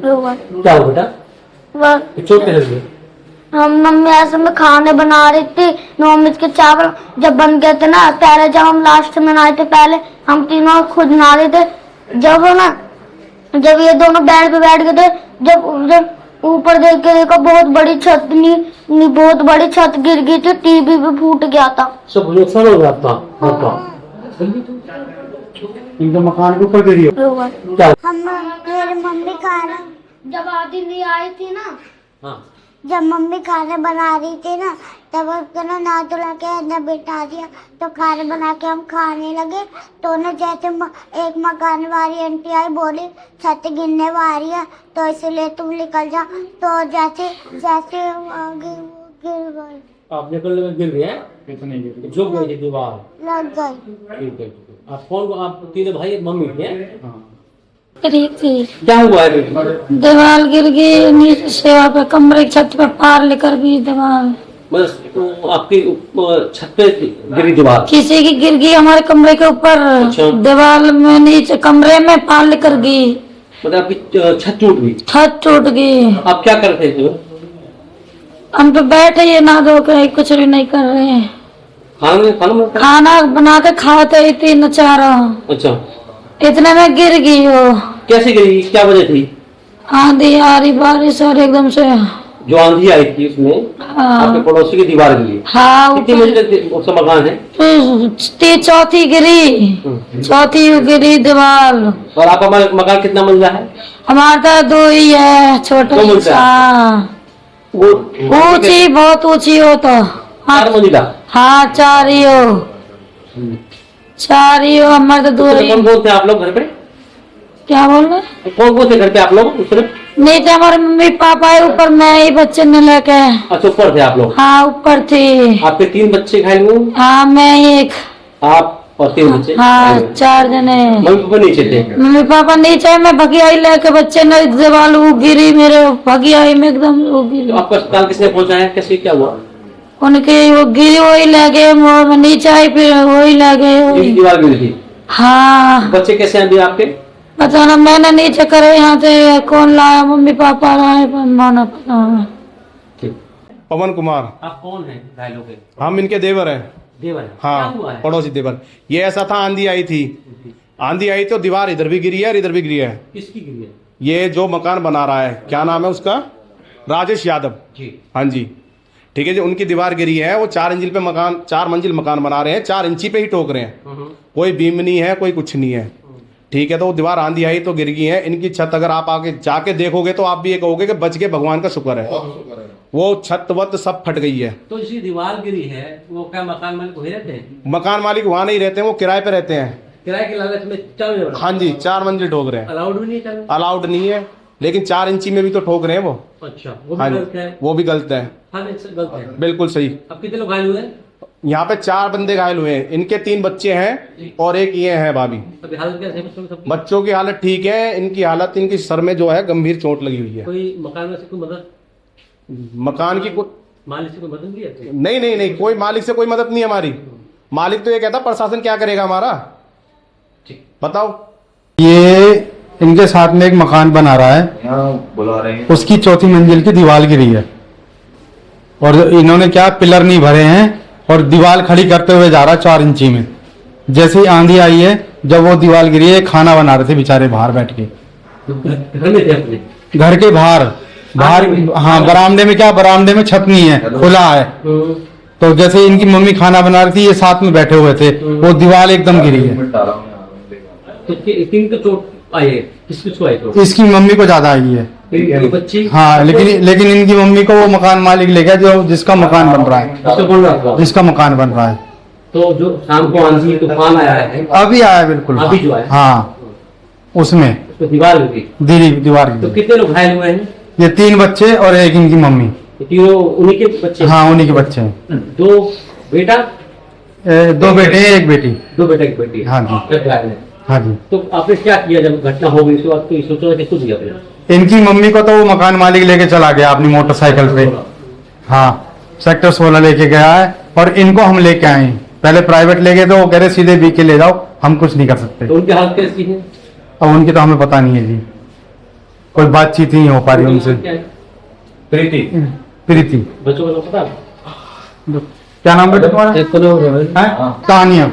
क्या हो बेटा? चोट कैसे लगी? हम मम्मी ऐसे में खाने बना रही थी, नॉनवेज के चावल जब बन गए थे ना, पहले जब हम लास्ट में नहाए थे, पहले हम तीनों खुद नहा रहे थे। जब ये दोनों बेड पे बैठ गए थे, जब ऊपर देख के देखो बहुत बड़ी छत बहुत बड़ी छत गिर गई थी, टीवी भी फूट गया था। सब नुकसान हो गया आपका? इनका मकान के ऊपर गिरी है क्या? मेरी मम्मी खाना जब आधी नहीं आई थी ना, हाँ, जब मम्मी खाना बना रही थी ना, तब उसको ना नहा धुला के अंदर बिठा दिया, तो खाना बना के हम खाने लगे। तो ना जैसे एक मकान वाली आंटी आई, बोली छत गिरने वाली है तो इसलिए तुम निकल जा। तो जैसे जैसे गिर गई। आप निकलने में गिर गए? कितने गिर? झुक गई दीवार लग गई। ठीक है। आप तीनों भाई मम्मी थे? थी। क्या हुआ है? दीवार गिर गई नीचे से, वहाँ पे कमरे की छत पे पार लेकर गई दीवार। बस तो आपकी छत पे गिरी दीवार? किसी की गिर गई हमारे कमरे के ऊपर। अच्छा। दीवार में नीचे कमरे में पार लेकर गई। मतलब आपकी छत टूट गई? छत टूट गई। आप क्या कर रहे थे? हम तो बैठे ये ना धो के कुछ भी नहीं कर रहे हैं। खाना बना के खाते ही तीन चार। अच्छा। इतने में गिर गई वो। कैसे गिरी? क्या वजह थी? आंधी आ रही, बारिश आ रही एकदम से। जो आंधी आई थी उसमें आपके पड़ोसी की दीवार गिरी? हाँ। कितनी मंजिल उसका मकान है? चौथी गिरी, चौथी गिरी दीवार। और आपका मकान कितना मंजिला है? हमारा तो 2 ही है, छोटा। ऊंची, बहुत ऊंची हो तो 4 मंजिला? हाँ 4 ही हो, 4 ही हो। हमारे तो 2 ही। कौन कौन थे आप लोग घर पे? क्या बोल रहे? कौन कौन थे घर पे आप लोग? नहीं थे, हमारे मम्मी पापा है ऊपर, मैं ही बच्चे ने लेके। अच्छा, ऊपर थे आप लोग? हाँ ऊपर थे। आपके 3 बच्चे घायल हुए? हाँ मैं एक। आप और 3 बच्चे? हाँ 4 जने। मम्मी पापा नीचे थे? मम्मी पापा नीचे, मैं भगियाई लेके, बच्चे ने दीवार वो गिरी मेरे भगियाई में एकदम वो गिरी। तो आपको अस्पताल किसने पहुंचाया? कैसे क्या हुआ? उनके वो गिरी, वही ले गए, नीचे आई फिर वही ले गए। दीवार गिरी थी? हाँ। बच्चे कैसे हैं अभी आपके? पता ना, मैंने नीचे करे, यहाँ से कौन लाया, मम्मी पापा लाए, माना पता। पवन कुमार। आप कौन हैं घायलों के? हम इनके देवर हैं। देवर है? हाँ, क्या हुआ है? पड़ोसी देवर। ये ऐसा था, आंधी आई थी, आंधी आई तो दीवार इधर भी गिरी है और इधर भी गिरी है। किसकी गिरी है? ये जो मकान बना रहा है, क्या नाम है उसका? राजेश यादव जी। हाँ जी, ठीक है जी। उनकी दीवार गिरी है, वो 4 मंजिल मकान बना रहे हैं, 4 इंची पे ही ठोक रहे हैं, कोई बीम नहीं है, कोई कुछ नहीं है, ठीक है। तो दीवार आंधी आई तो गिर गई है। इनकी छत अगर आप आके जाके देखोगे तो आप भी ये कहोगे कि बच गए, भगवान का शुक्र है। वो छत वत सब फट गई है। तो जिसकी दीवार गिरी है वो क्या मकान मालिक वही रहते हैं? मकान मालिक वहाँ नहीं रहते हैं, वो किराए पे रहते हैं। किराए के लालच में 4? हाँ जी, 4 मंजिल ठोक रहे हैं। अलाउड भी नहीं है? अलाउड नहीं है, लेकिन 4 इंची में भी तो ठोक रहे हैं वो। अच्छा, वो भी हाँ गलत है? वो भी गलत है। हाँ गलत है, बिल्कुल सही। अब कितने लोग घायल हुए हैं? यहाँ पे 4 बंदे घायल हुए हैं। इनके 3 बच्चे हैं और एक ये है भाभी। अभी हालत कैसे है बच्चों की? बच्चों की हालत ठीक है, इनकी हालत, इनकी सर में जो है गंभीर चोट लगी हुई है। कोई मकान में से कोई मदद? मकान की मालिक से कोई मदद ली है? नहीं, कोई मालिक से कोई मदद नहीं हमारी। मालिक तो ये कहता प्रशासन क्या करेगा हमारा, बताओ। ये इनके साथ में एक मकान बना रहा है, बुला रहे हैं, उसकी 4थी मंजिल की दीवार गिरी है और इन्होंने क्या पिलर नहीं भरे हैं और दीवार खड़ी करते हुए जा रहा है 4 इंची में। जैसे ही आंधी आई है, जब वो दीवार गिरी है, खाना बना रहे थे बेचारे बाहर बैठ के, घर में थे अपने? घर के बाहर। हाँ बरामदे में, क्या बरामदे में छत नहीं है, खुला है। तो जैसे इनकी मम्मी खाना बना रही थी, ये साथ में बैठे हुए थे, वो दीवार एकदम गिरी है। तो किन को चोट आई है? किसको आई चोट? इसकी मम्मी को ज्यादा आई है। बच्ची? हाँ, लेकिन इनकी मम्मी को वो मकान मालिक ले गया जो जिसका मकान बन रहा है, जिसका मकान बन रहा है। तो जो शाम को आंधी तूफान आया है, अभी आया बिल्कुल, अभी जो आया, हाँ उसमें दीवार गिरी। दीवार तो कितने लोग घायल हुए हैं? ये 3 बच्चे और एक इनकी मम्मी। तीनों उन्हीं के बच्चे? हाँ उन्हीं के बच्चे हैं। 2 बेटा? 2 बेटे एक बेटी। 2 बेटा एक बेटी? हाँ जी। हाँ जी। तो आपने क्या किया जब घटना हो गई? उसके बाद तो सोचा किसको दिया आपने? इनकी मम्मी को तो वो मकान मालिक लेके चला गया अपनी मोटरसाइकिल पे। हाँ, सेक्टर 16 लेके गया है और इनको हम लेके आए। पहले प्राइवेट ले गए तो वो कह रहे सीधे बीके ले जाओ, हम कुछ नहीं कर सकते। तो उनकी हालत कैसी है? अब उनकी तो हमें पता नहीं है जी। कोई बातचीत नहीं हो पा रही उनसे। क्या है? प्रीति प्रीति, बच्चों का नाम पता है? क्या नाम बेटा तुम्हारा? एक को लोग हैं। हैं? तानिया।